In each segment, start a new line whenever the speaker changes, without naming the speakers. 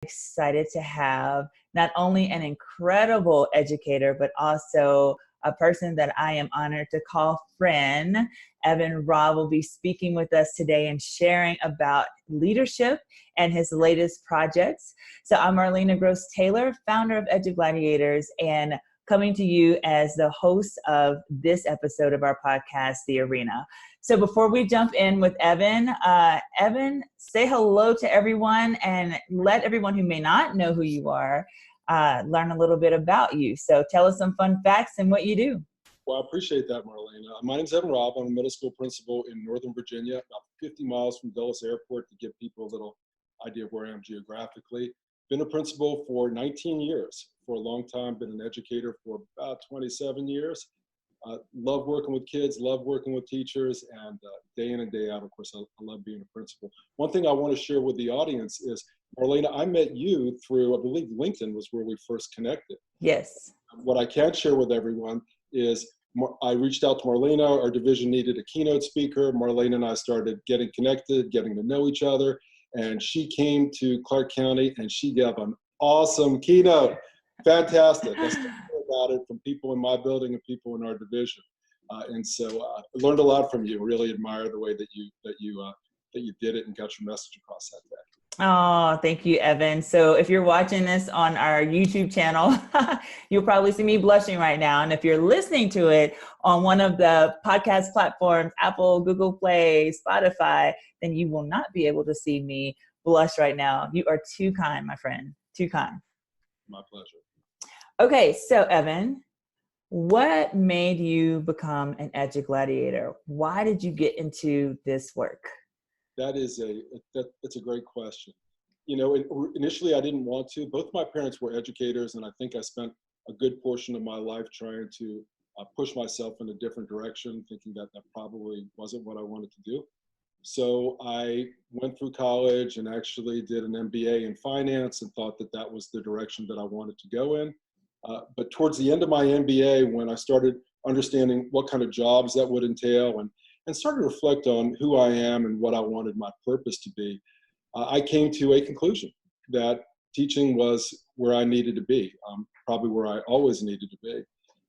Excited to have not only an incredible educator, but also a person that I am honored to call friend. Evan Robb will be speaking with us today and sharing about leadership and his latest projects. So I'm Marlena Gross Taylor, founder of EduGladiators, and coming to you as the host of this episode of our podcast, The Arena. So before we jump in with Evan, Evan, say hello to everyone and let everyone who may not know who you are learn a little bit about you. So tell us some fun facts and what you do.
Well, I appreciate that, Marlena. My name is Evan Robb. I'm a middle school principal in Northern Virginia, about 50 miles from Dulles Airport, to give people a little idea of where I am geographically. Been a principal for 19 years, for a long time. Been an educator for about 27 years. Love working with kids, love working with teachers, and day in and day out, of course, I love being a principal. One thing I want to share with the audience is, Marlena, I met you through, I believe LinkedIn was where we first connected.
Yes.
What I can share with everyone is I reached out to Marlena. Our division needed a keynote speaker. Marlena and I started getting connected, getting to know each other, and she came to Clark County and she gave an awesome keynote. Fantastic. I still hear about it from people in my building and people in our division. And so I learned a lot from you. Really admire the way that you did it and got your message across that day.
Oh, thank you, Evan. So if you're watching this on our YouTube channel, you'll probably see me blushing right now. And if you're listening to it on one of the podcast platforms, Apple, Google Play, Spotify, then you will not be able to see me blush right now. You are too kind, my friend. Too kind.
My pleasure.
Okay, so Evan, what made you become an EduGladiator? Why did you get into this work?
That's a great question. You know, initially I didn't want to. Both my parents were educators, and I think I spent a good portion of my life trying to push myself in a different direction, thinking that probably wasn't what I wanted to do. So I went through college and actually did an MBA in finance and thought that was the direction that I wanted to go in. But towards the end of my MBA, when I started understanding what kind of jobs that would entail and started to reflect on who I am and what I wanted my purpose to be, I came to a conclusion that teaching was where I needed to be, probably where I always needed to be.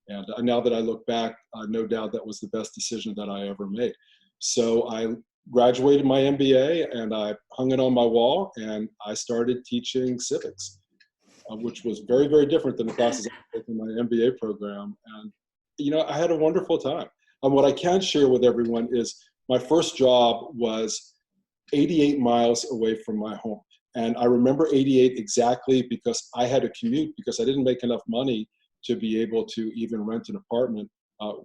And now that I look back, no doubt that was the best decision that I ever made. So I graduated my MBA and I hung it on my wall and I started teaching civics, which was very, very different than the classes I took in my MBA program. And, you know, I had a wonderful time. And what I can share with everyone is my first job was 88 miles away from my home. And I remember 88 exactly because I had to commute because I didn't make enough money to be able to even rent an apartment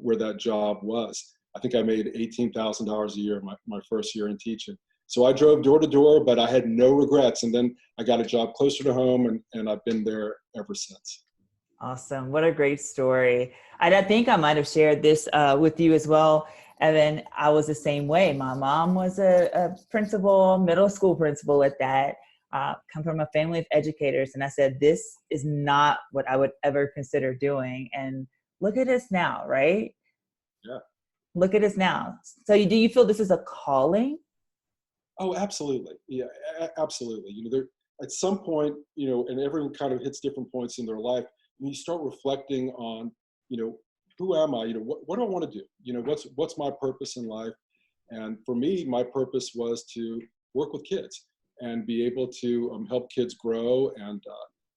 where that job was. I think I made $18,000 a year my first year in teaching. So I drove door to door, but I had no regrets. And then I got a job closer to home and I've been there ever since.
Awesome. What a great story. I think I might have shared this with you as well, Evan. I was the same way. My mom was a principal, middle school principal at that, come from a family of educators. And I said, this is not what I would ever consider doing. And look at us now, right?
Yeah.
Look at us now. So do you feel this is a calling?
Oh, absolutely. Yeah, absolutely. You know, there at some point, you know, and everyone kind of hits different points in their life, and you start reflecting on, you know, who am I? You know, what do I want to do? You know, what's my purpose in life? And for me, my purpose was to work with kids and be able to help kids grow and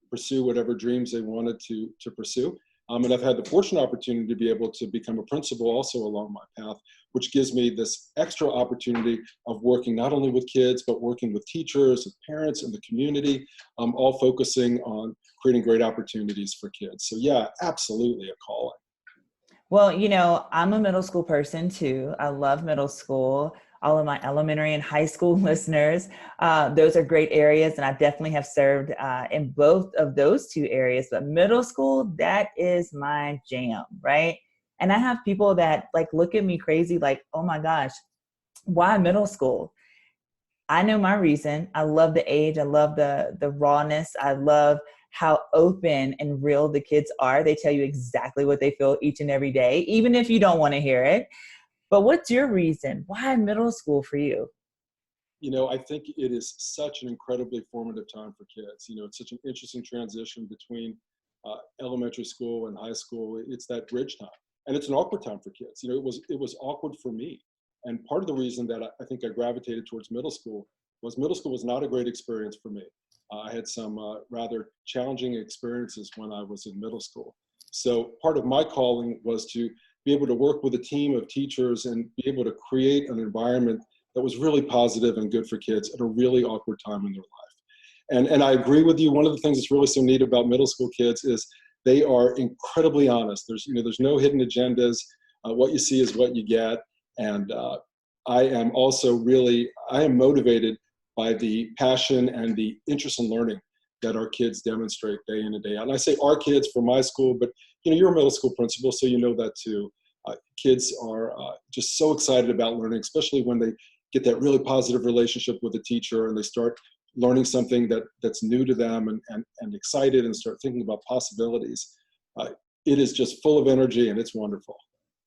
pursue whatever dreams they wanted to pursue. And I've had the fortunate opportunity to be able to become a principal also along my path, which gives me this extra opportunity of working not only with kids, but working with teachers and parents and the community, all focusing on creating great opportunities for kids. So yeah, absolutely a calling.
Well, you know, I'm a middle school person too. I love middle school. All of my elementary and high school listeners, those are great areas. And I definitely have served in both of those two areas. But middle school, that is my jam, right? And I have people that like look at me crazy, like, oh my gosh, why middle school? I know my reason. I love the age. I love the rawness. I love how open and real the kids are. They tell you exactly what they feel each and every day, even if you don't want to hear it. But what's your reason? Why middle school for you?
I think it is such an incredibly formative time for kids. It's such an interesting transition between elementary school and high school. It's that bridge time, and it's an awkward time for kids. It was awkward for me, and part of the reason that I think I gravitated towards middle school was not a great experience for me. I had some rather challenging experiences when I was in middle school. So part of my calling was to be able to work with a team of teachers and be able to create an environment that was really positive and good for kids at a really awkward time in their life. And I agree with you. One of the things that's really so neat about middle school kids is they are incredibly honest. There's no hidden agendas. What you see is what you get. And I am motivated by the passion and the interest in learning that our kids demonstrate day in and day out. And I say our kids for my school, but you're a middle school principal, so you know that too. Kids are just so excited about learning, especially when they get that really positive relationship with the teacher and they start learning something that's new to them and excited and start thinking about possibilities. It is just full of energy and it's wonderful.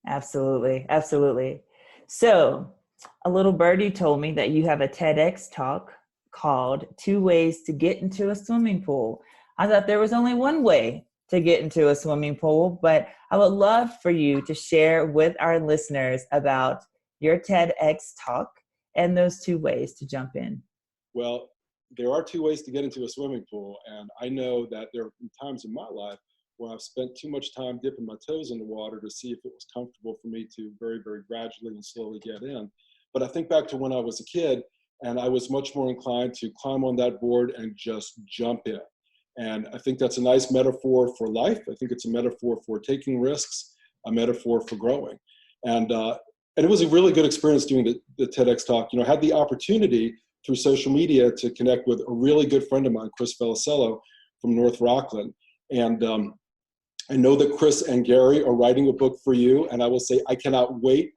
Absolutely. Absolutely. So a little birdie told me that you have a TEDx talk called 2 Ways to Get into a Swimming Pool. I thought there was only one way to get into a swimming pool, but I would love for you to share with our listeners about your TEDx talk and those 2 ways to jump in.
Well, there are 2 ways to get into a swimming pool, and I know that there have been times in my life where I've spent too much time dipping my toes in the water to see if it was comfortable for me to very, very gradually and slowly get in. But I think back to when I was a kid, and I was much more inclined to climb on that board and just jump in. And I think that's a nice metaphor for life. I think it's a metaphor for taking risks, a metaphor for growing. And it was a really good experience doing the TEDx talk. I had the opportunity through social media to connect with a really good friend of mine, Chris Felicello from North Rockland. And I know that Chris and Gary are writing a book for you. And I will say, I cannot wait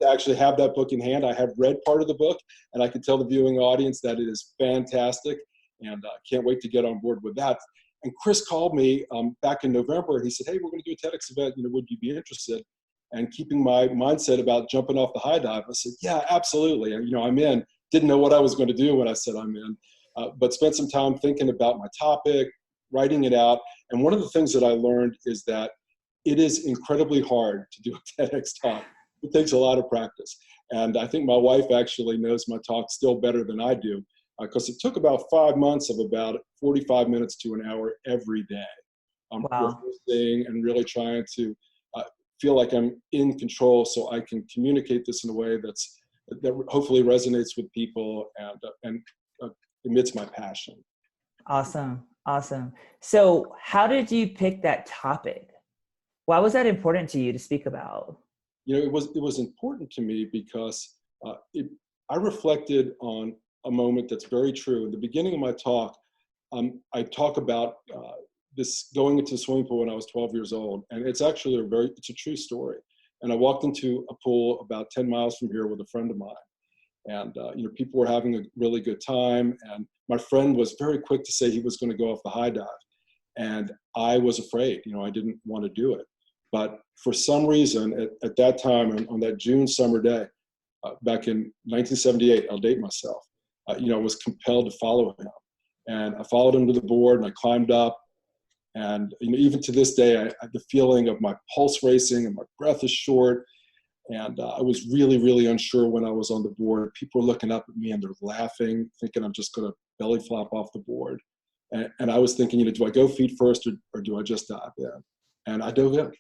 to actually have that book in hand. I have read part of the book, and I can tell the viewing audience that it is fantastic, and I can't wait to get on board with that. And Chris called me back in November, and he said, hey, we're going to do a TEDx event. Would you be interested? And keeping my mindset about jumping off the high dive, I said, yeah, absolutely. And, I'm in. Didn't know what I was going to do when I said I'm in, but spent some time thinking about my topic, writing it out. And one of the things that I learned is that it is incredibly hard to do a TEDx talk. It takes a lot of practice. And I think my wife actually knows my talk still better than I do, because it took about 5 months of about 45 minutes to an hour every day.
Wow.
Rehearsing and really trying to feel like I'm in control so I can communicate this in a way that hopefully resonates with people and emits my passion.
Awesome. Awesome. So how did you pick that topic? Why was that important to you to speak about?
It was important to me because I reflected on a moment that's very true. In the beginning of my talk, I talk about this going into the swimming pool when I was 12 years old, and it's actually it's a true story. And I walked into a pool about 10 miles from here with a friend of mine, and people were having a really good time. And my friend was very quick to say he was going to go off the high dive, and I was afraid. I didn't want to do it. But for some reason, at that time, on that June summer day, back in 1978, I'll date myself, I was compelled to follow him. And I followed him to the board, and I climbed up. And even to this day, I had the feeling of my pulse racing and my breath is short. And I was really, really unsure when I was on the board. People were looking up at me and they're laughing, thinking I'm just going to belly flop off the board. And I was thinking, do I go feet first or do I just dive in? And I dove in.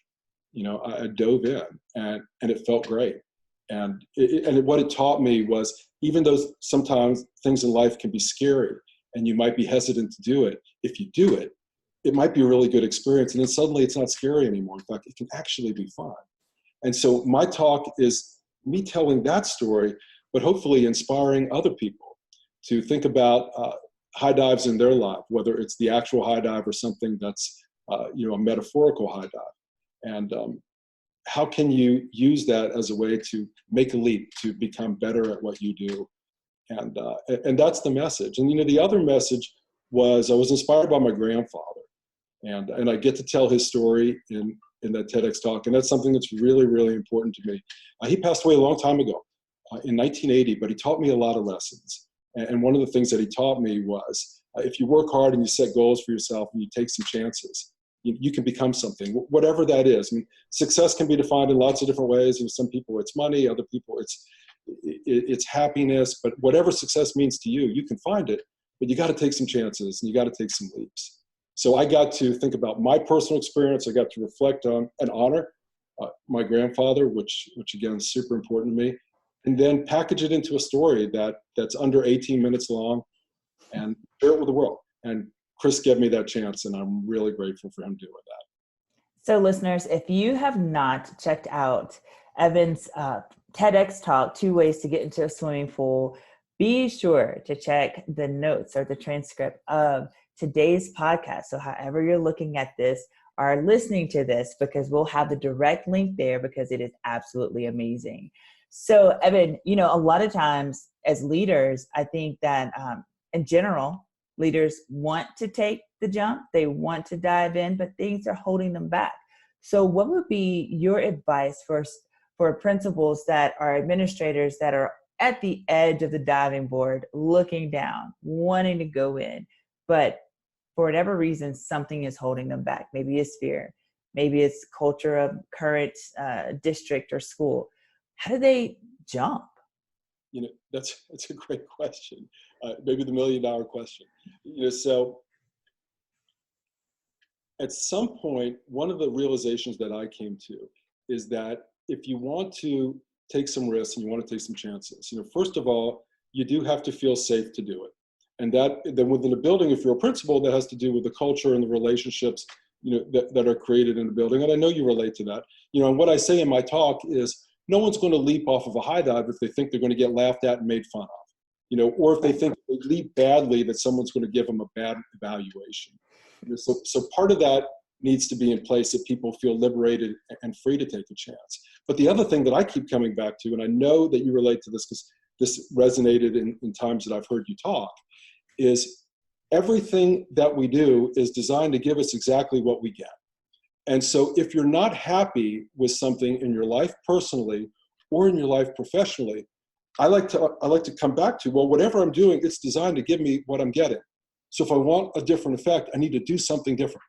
I dove in, and it felt great. And what it taught me was, even though sometimes things in life can be scary and you might be hesitant to do it, if you do it, it might be a really good experience. And then suddenly it's not scary anymore. In fact, it can actually be fun. And so my talk is me telling that story, but hopefully inspiring other people to think about high dives in their life, whether it's the actual high dive or something that's a metaphorical high dive. And how can you use that as a way to make a leap, to become better at what you do? And that's the message. And the other message was, I was inspired by my grandfather, and I get to tell his story in that TEDx talk, and that's something that's really, really important to me. He passed away a long time ago, in 1980, but he taught me a lot of lessons. And one of the things that he taught me was, if you work hard and you set goals for yourself and you take some chances, you can become something, whatever that is. I mean, success can be defined in lots of different ways. You know, some people it's money, other people it's happiness, but whatever success means to you, you can find it, but you got to take some chances and you got to take some leaps. So I got to think about my personal experience. I got to reflect on and honor my grandfather, which again is super important to me, and then package it into a story that's under 18 minutes long and share it with the world. And Chris gave me that chance, and I'm really grateful for him doing that.
So listeners, if you have not checked out Evan's TEDx talk, 2 ways to get into a swimming pool, be sure to check the notes or the transcript of today's podcast. So however you're looking at this or listening to this, because we'll have the direct link there because it is absolutely amazing. So Evan, you know, a lot of times as leaders, I think that in general, leaders want to take the jump, they want to dive in, but things are holding them back. So what would be your advice for principals that are administrators that are at the edge of the diving board, looking down, wanting to go in, but for whatever reason, something is holding them back? Maybe it's fear, maybe it's culture of current district or school. How do they jump?
You know, that's a great question. Maybe the $1 million question. You know, so at some point, one of the realizations that I came to is that if you want to take some risks and you want to take some chances, you know, first of all, you do have to feel safe to do it. And that then within a building, if you're a principal, that has to do with the culture and the relationships, you know, that are created in the building. And I know you relate to that. You know, and what I say in my talk is no one's going to leap off of a high dive if they think they're going to get laughed at and made fun of, you know, or if they think they leap badly, that someone's going to give them a bad evaluation. You know, so part of that needs to be in place, that people feel liberated and free to take a chance. But the other thing that I keep coming back to, and I know that you relate to this because this resonated in times that I've heard you talk, is everything that we do is designed to give us exactly what we get. And so if you're not happy with something in your life personally or in your life professionally, I like to come back to, well, whatever I'm doing, it's designed to give me what I'm getting. So if I want a different effect, I need to do something different.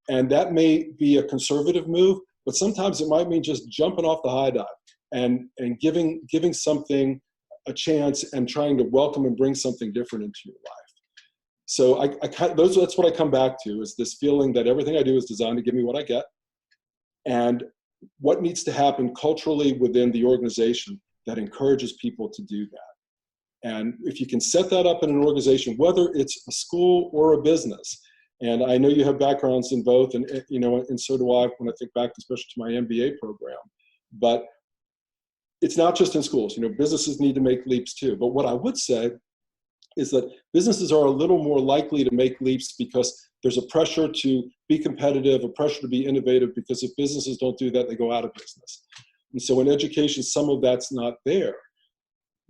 And that may be a conservative move, but sometimes it might mean just jumping off the high dive and giving something a chance and trying to welcome and bring something different into your life. So that's what I come back to, is this feeling that everything I do is designed to give me what I get, and what needs to happen culturally within the organization that encourages people to do that. And if you can set that up in an organization, whether it's a school or a business, and I know you have backgrounds in both, and you know, and so do I when I think back, especially to my MBA program. But it's not just in schools. You know, businesses need to make leaps too. But what I would say is that businesses are a little more likely to make leaps because there's a pressure to be competitive, a pressure to be innovative, because if businesses don't do that, they go out of business. And so in education, some of that's not there.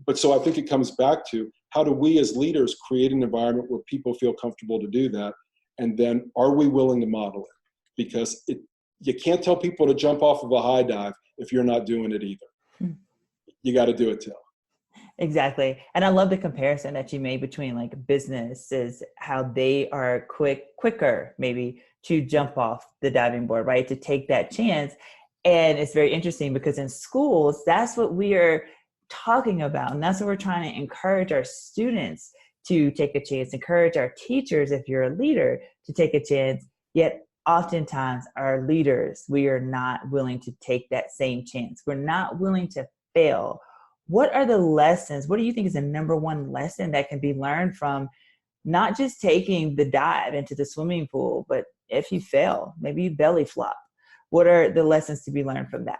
But so I think it comes back to, how do we as leaders create an environment where people feel comfortable to do that? And then are we willing to model it? Because you can't tell people to jump off of a high dive if you're not doing it either. You got to do it too.
Exactly. And I love the comparison that you made between like businesses, how they are quicker maybe to jump off the diving board, right? To take that chance. And it's very interesting because in schools, that's what we are talking about. And that's what we're trying to encourage our students to take a chance, encourage our teachers, if you're a leader, to take a chance. Yet oftentimes our leaders, we are not willing to take that same chance. We're not willing to fail. What are the lessons? What do you think is the number one lesson that can be learned from not just taking the dive into the swimming pool, but if you fail, maybe you belly flop? What are the lessons to be learned from that?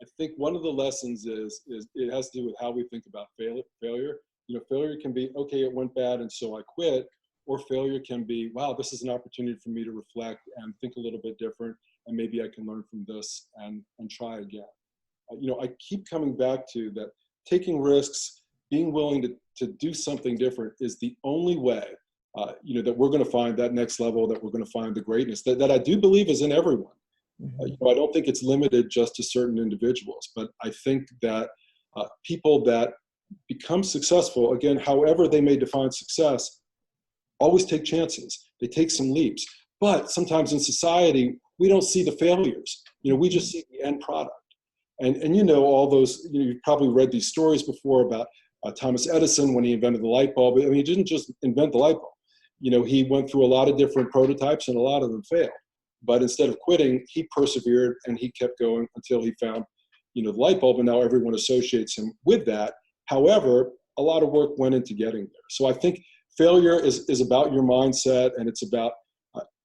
I think one of the lessons is it has to do with how we think about failure. You know, failure can be, okay, it went bad and so I quit, or failure can be, wow, this is an opportunity for me to reflect and think a little bit different, and maybe I can learn from this and try again. You know, I keep coming back to that. Taking risks, being willing to do something different is the only way, you know, that we're going to find that next level, that we're going to find the greatness that I do believe is in everyone. You know, I don't think it's limited just to certain individuals, but I think that people that become successful, again, however they may define success, always take chances. They take some leaps. But sometimes in society, we don't see the failures. We just see the end product. And all those, you've probably read these stories before about Thomas Edison when he invented the light bulb. I mean, he didn't just invent the light bulb. He went through a lot of different prototypes and a lot of them failed. But instead of quitting, he persevered and he kept going until he found, the light bulb, and now everyone associates him with that. However, a lot of work went into getting there. So I think failure is about your mindset, and it's about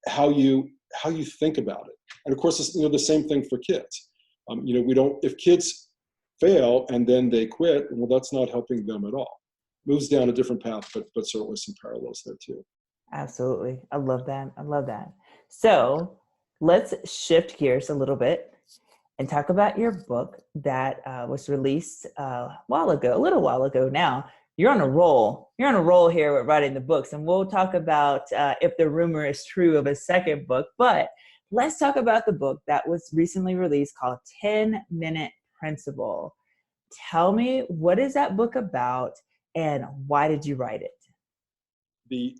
how you think about it. And of course, it's, the same thing for kids. If kids fail and then they quit, well, that's not helping them at all. Moves down a different path, but certainly some parallels there too.
Absolutely. I love that. I love that. So let's shift gears a little bit and talk about your book that was released a little while ago now. You're on a roll. You're on a roll here with writing the books, and we'll talk about if the rumor is true of a second book. But let's talk about the book that was recently released called 10-Minute Principle. Tell me, what is that book about, and why did you write it?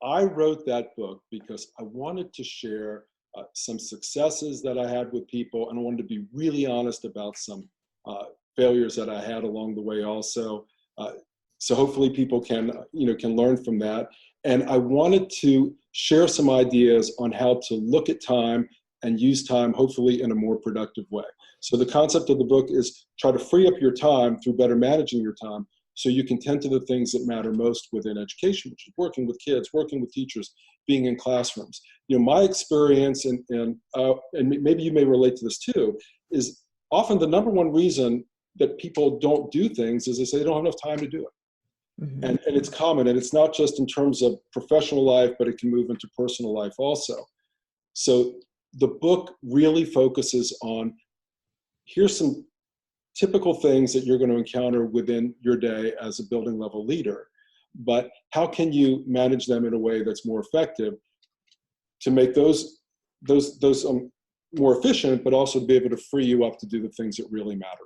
I wrote that book because I wanted to share some successes that I had with people, and I wanted to be really honest about some failures that I had along the way also. So hopefully people can learn from that. And I wanted to share some ideas on how to look at time and use time, hopefully in a more productive way. So the concept of the book is try to free up your time through better managing your time, so you can tend to the things that matter most within education, which is working with kids, working with teachers, being in classrooms. My experience, and maybe you may relate to this too, is often the number one reason that people don't do things is they say they don't have enough time to do it. Mm-hmm. And it's common, and it's not just in terms of professional life, but it can move into personal life also. So the book really focuses on, here's some typical things that you're going to encounter within your day as a building level leader, but how can you manage them in a way that's more effective to make those more efficient, but also be able to free you up to do the things that really matter